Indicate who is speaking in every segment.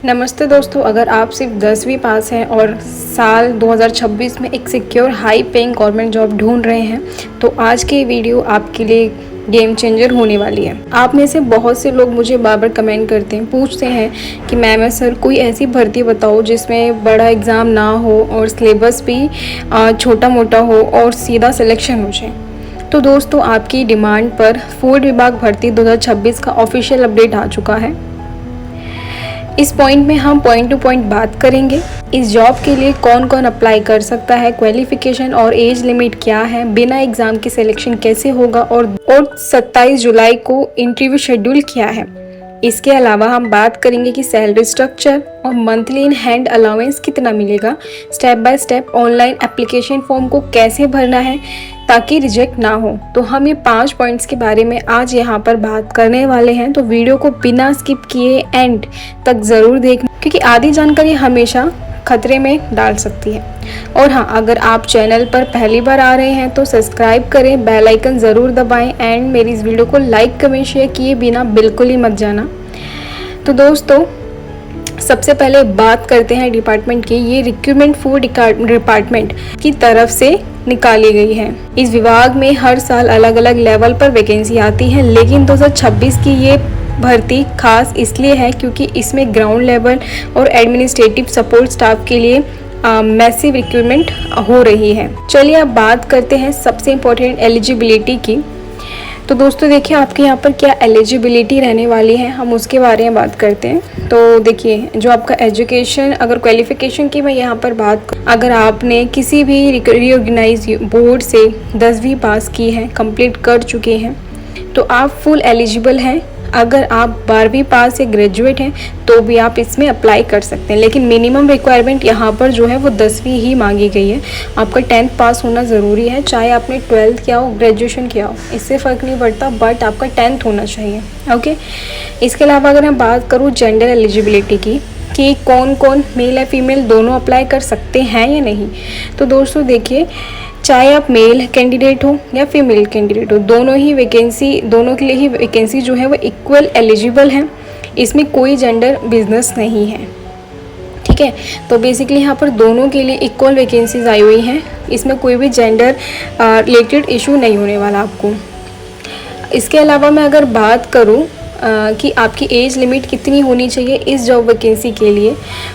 Speaker 1: नमस्ते दोस्तों, अगर आप सिर्फ 10वीं पास हैं और साल 2026 में एक secure high paying government job ढूंढ रहे हैं तो आज की वीडियो आपके लिए गेम चेंजर होने वाली है। आप में से बहुत से लोग मुझे बार बार कमेंट करते हैं, पूछते हैं कि मैम सर कोई ऐसी भर्ती बताओ जिसमें बड़ा एग्ज़ाम ना हो और सिलेबस भी छोटा मोटा हो और सीधा सिलेक्शन हो जाए। तो दोस्तों, आपकी डिमांड पर फूड विभाग भर्ती 2026 का ऑफिशियल अपडेट आ चुका है। इस पॉइंट में हम पॉइंट टू पॉइंट बात करेंगे। इस जॉब के लिए कौन कौन अप्लाई कर सकता है, क्वालिफिकेशन और एज लिमिट क्या है, बिना एग्ज़ाम के सिलेक्शन कैसे होगा और 27 जुलाई को इंटरव्यू शेड्यूल क्या है। इसके अलावा हम बात करेंगे कि सैलरी स्ट्रक्चर और मंथली इन हैंड अलाउंस कितना मिलेगा, step by step online application form को कैसे भरना है ताकि रिजेक्ट ना हो। तो हम ये 5 पॉइंट्स के बारे में आज यहाँ पर बात करने वाले हैं, तो वीडियो को बिना स्किप किए एंड तक ज़रूर देखना, क्योंकि आधी जानकारी हमेशा खतरे में डाल सकती है। और हाँ, अगर आप चैनल पर पहली बार आ रहे हैं तो सब्सक्राइब करें, बेल आइकन ज़रूर दबाएं एंड मेरी इस वीडियो को लाइक कमेंट शेयर किए बिना बिल्कुल ही मत जाना। तो दोस्तों, सबसे पहले बात करते हैं डिपार्टमेंट की। ये रिक्रूटमेंट फूड डिपार्टमेंट की तरफ से निकाली गई है। इस विभाग में हर साल अलग अलग लेवल पर वैकेंसी आती है, लेकिन 2026 की ये भर्ती खास इसलिए है क्योंकि इसमें ग्राउंड लेवल और एडमिनिस्ट्रेटिव सपोर्ट स्टाफ के लिए मैसिव रिक्रूटमेंट हो रही है। चलिए अब बात करते हैं सबसे इम्पोर्टेंट एलिजिबिलिटी की। तो दोस्तों देखिए, आपके यहाँ पर क्या एलिजिबिलिटी रहने वाली है, हम उसके बारे में बात करते हैं। तो देखिए, जो आपका एजुकेशन, अगर क्वालिफिकेशन की मैं यहाँ पर बात करूँ, अगर आपने किसी भी रिकॉग्नाइज बोर्ड से 10वीं पास की है, कंप्लीट कर चुके हैं, तो आप फुल एलिजिबल हैं। अगर आप 12वीं पास या ग्रेजुएट हैं तो भी आप इसमें अप्लाई कर सकते हैं, लेकिन मिनिमम रिक्वायरमेंट यहाँ पर जो है वो 10वीं ही मांगी गई है। आपका 10th पास होना ज़रूरी है, चाहे आपने 12th किया हो, ग्रेजुएशन किया हो, इससे फ़र्क नहीं पड़ता, बट आपका 10th होना चाहिए। ओके। इसके अलावा अगर मैं बात करूँ जेंडर एलिजिबिलिटी की कि कौन कौन मेल या फीमेल दोनों अप्लाई कर सकते हैं या नहीं, तो दोस्तों देखिए, चाहे आप मेल कैंडिडेट हो या फीमेल कैंडिडेट हो, दोनों के लिए ही वैकेंसी जो है वो इक्वल एलिजिबल है। इसमें कोई जेंडर बिजनेस नहीं है, ठीक है। तो बेसिकली यहाँ पर दोनों के लिए इक्वल वैकेंसीज आई हुई हैं, इसमें कोई भी जेंडर रिलेटेड इशू नहीं होने वाला आपको। इसके अलावा मैं अगर बात करूँ कि आपकी एज लिमिट कितनी होनी चाहिए इस जॉब वैकेंसी के लिए,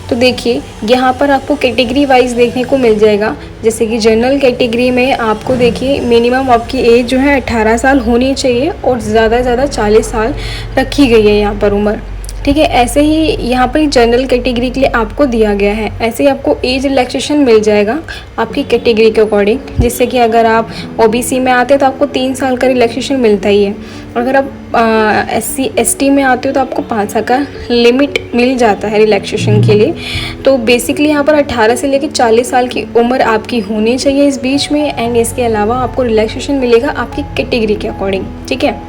Speaker 1: तो देखिए यहाँ पर आपको कैटेगरी वाइज देखने को मिल जाएगा। जैसे कि जनरल कैटेगरी में आपको देखिए मिनिमम आपकी एज जो है 18 साल होनी चाहिए और ज़्यादा से ज़्यादा 40 साल रखी गई है यहाँ पर उम्र, ठीक है। ऐसे ही यहाँ पर जनरल कैटेगरी के लिए आपको दिया गया है, ऐसे ही आपको एज रिलैक्सेशन मिल जाएगा आपकी कैटेगरी के अकॉर्डिंग, जिससे कि अगर आप ओबीसी में आते हो तो आपको 3 साल का रिलैक्सेशन मिलता ही है, और अगर आप SC ST में आते हो तो आपको 5 साल का लिमिट मिल जाता है रिलैक्सेशन के लिए। तो बेसिकली यहाँ पर 18 से लेकर 40 साल की उम्र आपकी होनी चाहिए इस बीच में, एंड इसके अलावा आपको रिलैक्सेशन मिलेगा आपकी कैटेगरी के अकॉर्डिंग, ठीक है।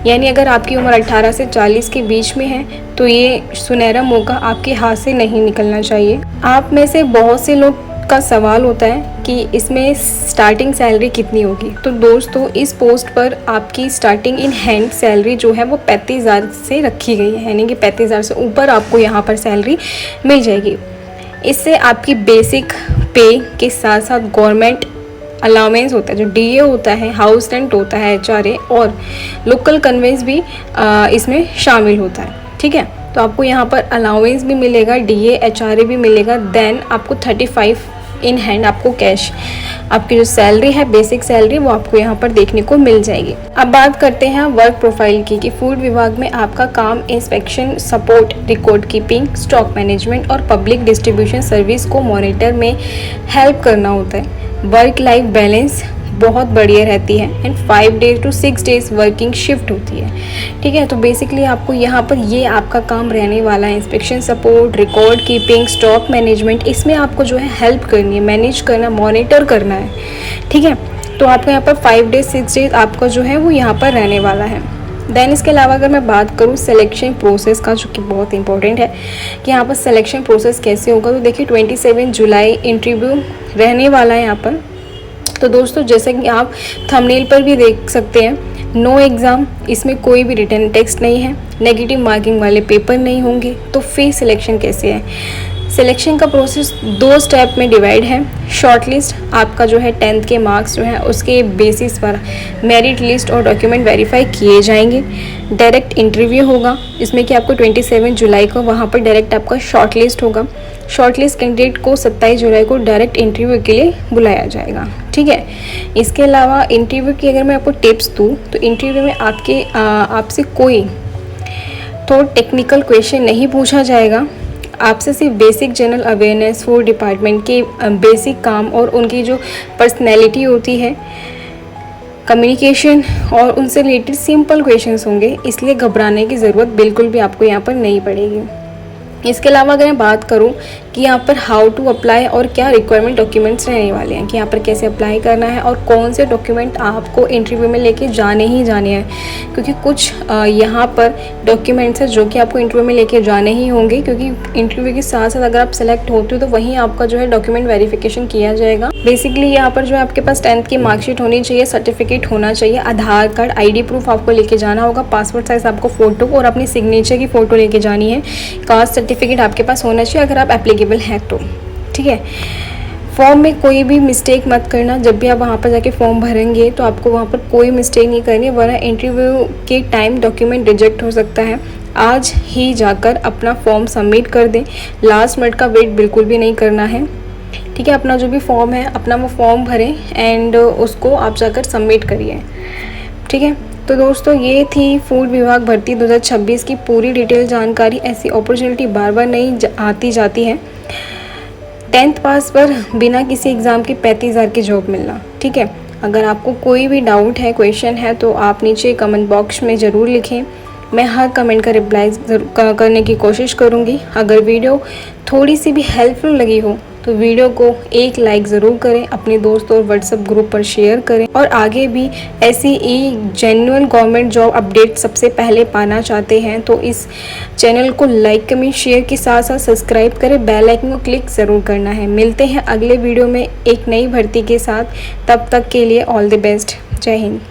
Speaker 1: यानी अगर आपकी उम्र 18 से 40 के बीच में है तो ये सुनहरा मौका आपके हाथ से नहीं निकलना चाहिए। आप में से बहुत से लोग का सवाल होता है कि इसमें स्टार्टिंग सैलरी कितनी होगी। तो दोस्तों, इस पोस्ट पर आपकी स्टार्टिंग इन हैंड सैलरी जो है वो 35,000 से रखी गई है, यानी कि 35,000 से ऊपर आपको यहाँ पर सैलरी मिल जाएगी। इससे आपकी बेसिक पे के साथ साथ गवर्नमेंट अलाउंस होता है, जो DA होता है, हाउस रेंट होता है, HRA और लोकल कन्वेंस भी इसमें शामिल होता है, ठीक है। तो आपको यहाँ पर अलाउंस भी मिलेगा, DA HRA भी मिलेगा, देन आपको 35 इन हैंड आपको कैश, आपकी जो सैलरी है बेसिक सैलरी, वो आपको यहाँ पर देखने को मिल जाएगी। अब बात करते हैं वर्क प्रोफाइल की कि फूड विभाग में आपका काम inspection, support, record keeping, stock management और पब्लिक डिस्ट्रीब्यूशन सर्विस को मॉनिटर में हेल्प करना होता है। वर्क लाइफ बैलेंस बहुत बढ़िया रहती है and 5 days to 6 days working shift होती है, ठीक है। तो बेसिकली आपको यहाँ पर ये आपका काम रहने वाला है, inspection, support, record keeping, stock management, इसमें आपको जो है हेल्प करनी है, मैनेज करना, मॉनिटर करना है, ठीक है। तो आपको यहाँ पर 5 days 6 days आपका जो है वो यहाँ पर रहने वाला है। देन इसके अलावा अगर मैं बात करूँ सिलेक्शन प्रोसेस का, जो कि बहुत इंपॉर्टेंट है कि यहाँ पर सिलेक्शन प्रोसेस कैसे होगा, तो देखिए 27 जुलाई इंटरव्यू रहने वाला है यहाँ पर, तो दोस्तों जैसे कि आप थंबनेल पर भी देख सकते हैं, नो एग्ज़ाम, इसमें कोई भी रिटन टेक्स्ट नहीं है, नेगेटिव मार्किंग वाले पेपर नहीं होंगे। तो फिर सिलेक्शन कैसे है? सिलेक्शन का प्रोसेस 2 स्टेप में डिवाइड है। शॉर्ट लिस्ट आपका जो है 10th के मार्क्स जो है उसके बेसिस पर मेरिट लिस्ट और डॉक्यूमेंट वेरीफाई किए जाएंगे। डायरेक्ट इंटरव्यू होगा, इसमें कि आपको 27 जुलाई को वहाँ पर डायरेक्ट आपका शॉर्ट लिस्ट होगा। शॉर्ट लिस्ट कैंडिडेट को 27 जुलाई को डायरेक्ट इंटरव्यू के लिए बुलाया जाएगा, ठीक है। इसके अलावा इंटरव्यू की अगर मैं आपको टिप्स दूँ तो इंटरव्यू में आपसे कोई तो टेक्निकल क्वेश्चन नहीं पूछा जाएगा। आपसे सिर्फ basic general awareness, food department के बेसिक काम और उनकी जो पर्सनैलिटी होती है, कम्युनिकेशन और उनसे रिलेटेड सिंपल क्वेश्चंस होंगे, इसलिए घबराने की ज़रूरत बिल्कुल भी आपको यहाँ पर नहीं पड़ेगी। इसके अलावा अगर मैं बात करूँ कि यहाँ पर हाउ टू अप्लाई और क्या रिक्वायरमेंट डॉक्यूमेंट्स रहने वाले हैं, कि यहाँ पर कैसे अप्लाई करना है और कौन से डॉक्यूमेंट आपको इंटरव्यू में लेके जाने ही जाने हैं, क्योंकि कुछ यहाँ पर डॉक्यूमेंट्स हैं जो कि आपको इंटरव्यू में लेके जाने ही होंगे, क्योंकि इंटरव्यू के साथ साथ अगर आप सेलेक्ट होते हो तो वहीं आपका जो है डॉक्यूमेंट वेरिफिकेशन किया जाएगा। बेसिकली यहाँ पर जो है आपके पास 10th की मार्कशीट होनी चाहिए, सर्टिफिकेट होना चाहिए, आधार कार्ड, ID प्रूफ आपको लेके जाना होगा, पासपोर्ट साइज आपको फ़ोटो और अपनी सिग्नेचर की फ़ोटो लेके जानी है, कास्ट सर्टिफिकेट आपके पास होना चाहिए अगर आप एप्लीकेबल हैं तो, ठीक है। फॉर्म में कोई भी मिस्टेक मत करना, जब भी आप वहाँ पर जाके फॉर्म भरेंगे तो आपको वहाँ पर कोई मिस्टेक नहीं करनी, वरना इंटरव्यू के टाइम डॉक्यूमेंट रिजेक्ट हो सकता है। आज ही जाकर अपना फॉर्म सबमिट कर दें, लास्ट मिनट का वेट बिल्कुल भी नहीं करना है, ठीक है। अपना जो भी फॉर्म है अपना वो फॉर्म भरें एंड उसको आप जाकर सबमिट करिए, ठीक है। तो दोस्तों ये थी फूड विभाग भर्ती 2026 की पूरी डिटेल जानकारी। ऐसी अपॉर्चुनिटी बार बार नहीं आती जाती है। 10th पास पर बिना किसी एग्ज़ाम के 35,000 की जॉब मिलना, ठीक है। अगर आपको कोई भी डाउट है, क्वेश्चन है तो आप नीचे कमेंट बॉक्स में ज़रूर लिखें, मैं हर कमेंट का रिप्लाई करने की कोशिश करूँगी। अगर वीडियो थोड़ी सी भी हेल्पफुल लगी हो तो वीडियो को एक लाइक ज़रूर करें, अपने दोस्तों और व्हाट्सएप ग्रुप पर शेयर करें, और आगे भी ऐसी ही जेन्युइन गवर्नमेंट जॉब अपडेट सबसे पहले पाना चाहते हैं तो इस चैनल को लाइक, कमेंट, शेयर के साथ साथ सब्सक्राइब करें, बेल आइकन को क्लिक ज़रूर करना है। मिलते हैं अगले वीडियो में एक नई भर्ती के साथ, तब तक के लिए ऑल द बेस्ट। जय हिंद।